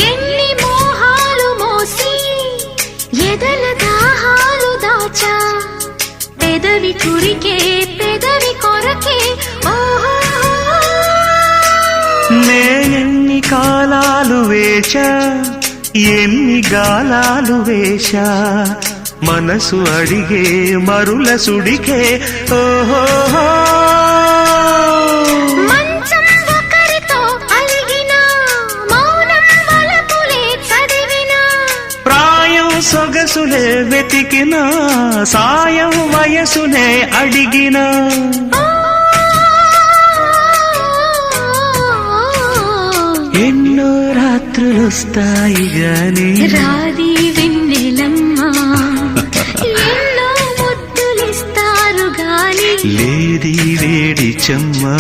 ఎన్ని మోహాలు మోసి ఎదల దాహాలు దాచా పెదవి కురికే పెదవి కొరకే ఓహో నేనెన్ని కాలాలు వేచా ఎన్ని గాలాలు వేశా మనసు అడిగే మరుల సుడికే ఓహో మంచం ఒకరితో అలిగిన మౌనం వలపులే చదివిన ప్రాయం సొగసులే వెతికిన సాయం వయసునే అడిగిన ఎన్నో రాత్రులొస్తాయి గాని రాది వెన్నెలమ్మా ఎన్నో ముద్దులిస్తారు గాని లేది వేడి చెమ్మా